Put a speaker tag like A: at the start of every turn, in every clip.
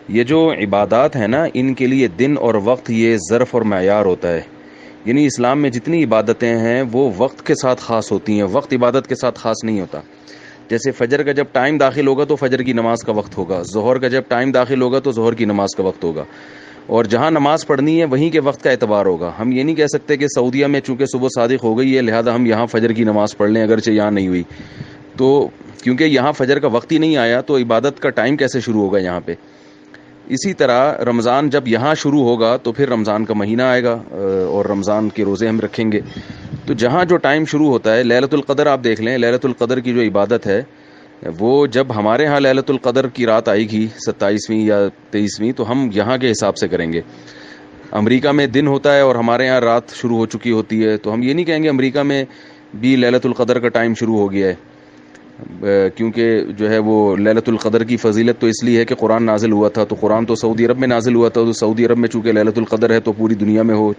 A: یہ جو عبادات ہیں نا، ان کے لیے دن اور وقت یہ ظرف اور معیار ہوتا ہے. یعنی اسلام میں جتنی عبادتیں ہیں وہ وقت کے ساتھ خاص ہوتی ہیں، وقت عبادت کے ساتھ خاص نہیں ہوتا. جیسے فجر کا جب ٹائم داخل ہوگا تو فجر کی نماز کا وقت ہوگا، ظہر کا جب ٹائم داخل ہوگا تو ظہر کی نماز کا وقت ہوگا، اور جہاں نماز پڑھنی ہے وہیں کے وقت کا اعتبار ہوگا. ہم یہ نہیں کہہ سکتے کہ سعودیہ میں چونکہ صبح صادق ہو گئی ہے لہذا ہم یہاں فجر کی نماز پڑھ لیں اگرچہ یہاں نہیں ہوئی، تو کیونکہ یہاں فجر کا وقت ہی نہیں آیا تو عبادت کا ٹائم کیسے شروع ہوگا یہاں پہ. اسی طرح رمضان جب یہاں شروع ہوگا تو پھر رمضان کا مہینہ آئے گا اور رمضان کے روزے ہم رکھیں گے. تو جہاں جو ٹائم شروع ہوتا ہے، لیلۃ القدر آپ دیکھ لیں، لیلۃ القدر کی جو عبادت ہے وہ جب ہمارے ہاں لیلۃ القدر کی رات آئے گی 27ویں یا 23ویں تو ہم یہاں کے حساب سے کریں گے. امریکہ میں دن ہوتا ہے اور ہمارے یہاں رات شروع ہو چکی ہوتی ہے، تو ہم یہ نہیں کہیں گے امریکہ میں بھی لیلۃ القدر کا ٹائم شروع ہو گیا ہے، کیونکہ جو ہے وہ لیلۃ القدر کی فضیلت تو اس لیے ہے کہ قرآن نازل ہوا تھا، تو قرآن تو سعودی عرب میں نازل ہوا تھا، تو سعودی عرب میں چونکہ لیلۃ القدر ہے تو پوری دنیا میں ہو،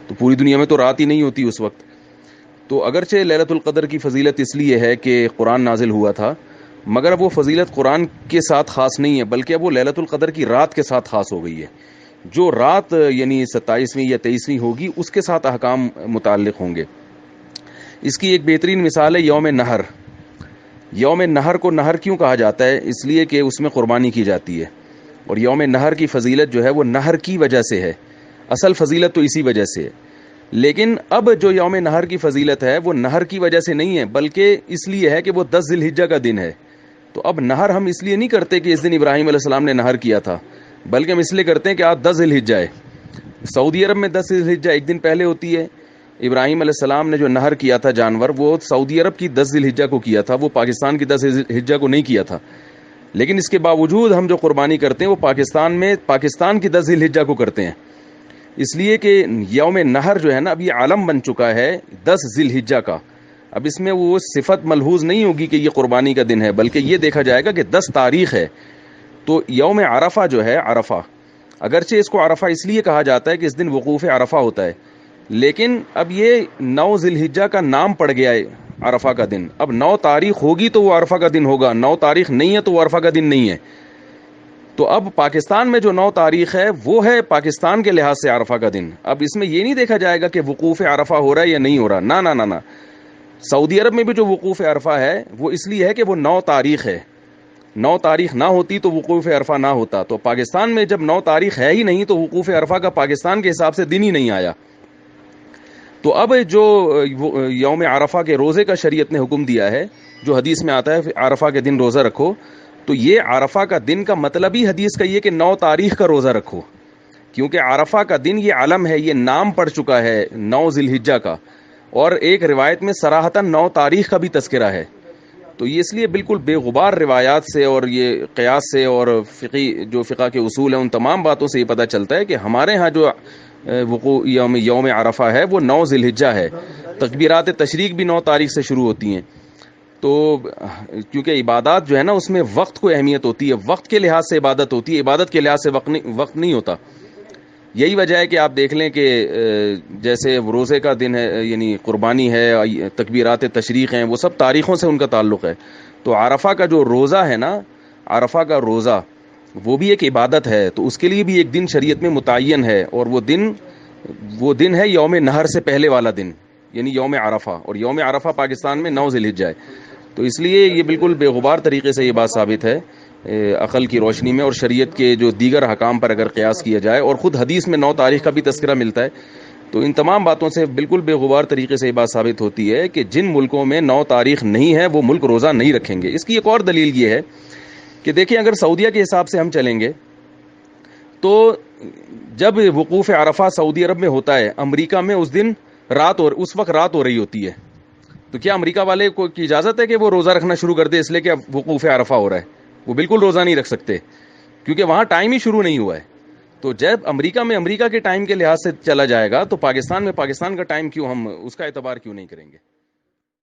A: تو پوری دنیا میں تو رات ہی نہیں ہوتی اس وقت. تو اگرچہ لیلۃ القدر کی فضیلت اس لیے ہے کہ قرآن نازل ہوا تھا، مگر اب وہ فضیلت قرآن کے ساتھ خاص نہیں ہے بلکہ اب وہ لیلۃ القدر کی رات کے ساتھ خاص ہو گئی ہے. جو رات یعنی 27ویں یا 23ویں ہوگی اس کے ساتھ احکام متعلق ہوں گے. اس کی ایک بہترین مثال ہے یوم نہر. یوم نہر کو نہر کیوں کہا جاتا ہے؟ اس لیے کہ اس میں قربانی کی جاتی ہے، اور یوم نہر کی فضیلت جو ہے وہ نہر کی وجہ سے ہے، اصل فضیلت تو اسی وجہ سے ہے. لیکن اب جو یوم نہر کی فضیلت ہے وہ نہر کی وجہ سے نہیں ہے بلکہ اس لیے ہے کہ وہ 10 ذی الحجہ کا دن ہے. تو اب نہر ہم اس لیے نہیں کرتے کہ اس دن ابراہیم علیہ السلام نے نہر کیا تھا، بلکہ ہم اس لیے کرتے ہیں کہ آج 10 ذی الحجہ ہے. سعودی عرب میں 10 ذی الحجہ ایک دن پہلے ہوتی ہے. ابراہیم علیہ السلام نے جو نہر کیا تھا جانور، وہ سعودی عرب کی 10 ذی الحجہ کو کیا تھا، وہ پاکستان کی 10 ذی الحجہ کو نہیں کیا تھا. لیکن اس کے باوجود ہم جو قربانی کرتے ہیں وہ پاکستان کی 10 ذی الحجہ کو کرتے ہیں، اس لیے کہ یوم نہر جو ہے نا اب یہ عالم بن چکا ہے 10 ذی الحجہ کا. اب اس میں وہ صفت ملحوظ نہیں ہوگی کہ یہ قربانی کا دن ہے، بلکہ یہ دیکھا جائے گا کہ 10 تاریخ ہے. تو یوم عرفہ جو ہے، عرفہ اگرچہ اس کو عرفہ اس لیے کہا جاتا ہے کہ اس دن وقوف عرفہ ہوتا ہے، لیکن اب یہ 9 ذی الحجہ کا نام پڑ گیا ہے عرفہ کا دن. اب 9 تاریخ ہوگی تو وہ عرفہ کا دن ہوگا، 9 تاریخ نہیں ہے تو وہ عرفہ کا دن نہیں ہے. تو اب پاکستان میں جو 9 تاریخ ہے وہ ہے پاکستان کے لحاظ سے عرفہ کا دن. اب اس میں یہ نہیں دیکھا جائے گا کہ وقوف عرفہ ہو رہا ہے یا نہیں ہو رہا، نہ نہ نہ نہ. سعودی عرب میں بھی جو وقوف عرفہ ہے وہ اس لیے ہے کہ وہ 9 تاریخ ہے، 9 تاریخ نہ ہوتی تو وقوف عرفہ نہ ہوتا. تو پاکستان میں جب 9 تاریخ ہے ہی نہیں تو وقوف عرفہ کا پاکستان کے حساب سے دن ہی نہیں آیا. تو اب جو یوم عرفہ کے روزے کا شریعت نے حکم دیا ہے، جو حدیث میں آتا ہے عرفہ کے دن روزہ رکھو، تو یہ عرفہ کا دن کا مطلب ہی حدیث کا یہ کہ 9 تاریخ کا روزہ رکھو، کیونکہ عرفہ کا دن یہ علم ہے، یہ نام پڑ چکا ہے 9 ذی الحجہ کا، اور ایک روایت میں صراحتاً 9 تاریخ کا بھی تذکرہ ہے. تو یہ اس لیے بالکل بے غبار روایات سے اور یہ قیاس سے اور فقہ کے اصول ہیں ان تمام باتوں سے یہ پتہ چلتا ہے کہ ہمارے ہاں جو وقوع یوم عرفہ ہے وہ 9 ذی الحجہ ہے. تکبیرات تشریق بھی 9 تاریخ سے شروع ہوتی ہیں. تو کیونکہ عبادات جو ہے نا اس میں وقت کو اہمیت ہوتی ہے، وقت کے لحاظ سے عبادت ہوتی ہے، عبادت کے لحاظ سے وقت نہیں ہوتا. یہی وجہ ہے کہ آپ دیکھ لیں کہ جیسے روزے کا دن ہے یعنی قربانی ہے، تکبیرات تشریق ہیں، وہ سب تاریخوں سے ان کا تعلق ہے. تو عرفہ کا جو روزہ ہے نا، عرفہ کا روزہ وہ بھی ایک عبادت ہے، تو اس کے لیے بھی ایک دن شریعت میں متعین ہے، اور وہ دن ہے یوم نہر سے پہلے والا دن یعنی یوم عرفہ. اور یوم عرفہ پاکستان میں 9 ذی الحجہ ہے. تو اس لیے یہ بالکل بے غبار طریقے سے یہ بات ثابت ہے عقل کی روشنی میں اور شریعت کے جو دیگر احکام پر اگر قیاس کیا جائے، اور خود حدیث میں 9 تاریخ کا بھی تذکرہ ملتا ہے. تو ان تمام باتوں سے بالکل بے غبار طریقے سے یہ بات ثابت ہوتی ہے کہ جن ملکوں میں 9 تاریخ نہیں ہے وہ ملک روزہ نہیں رکھیں گے. اس کی ایک اور دلیل یہ ہے کہ دیکھیں اگر سعودیہ کے حساب سے ہم چلیں گے تو جب وقوف عرفہ سعودی عرب میں ہوتا ہے، امریکہ میں اس دن اس وقت رات ہو رہی ہوتی ہے. تو کیا امریکہ والے کو کی اجازت ہے کہ وہ روزہ رکھنا شروع کر دے اس لیے کہ اب وقوف عرفہ ہو رہا ہے؟ وہ بالکل روزہ نہیں رکھ سکتے کیونکہ وہاں ٹائم ہی شروع نہیں ہوا ہے. تو جب امریکہ میں امریکہ کے ٹائم کے لحاظ سے چلا جائے گا تو پاکستان میں پاکستان کا ٹائم کیوں ہم اس کا اعتبار کیوں نہیں کریں گے؟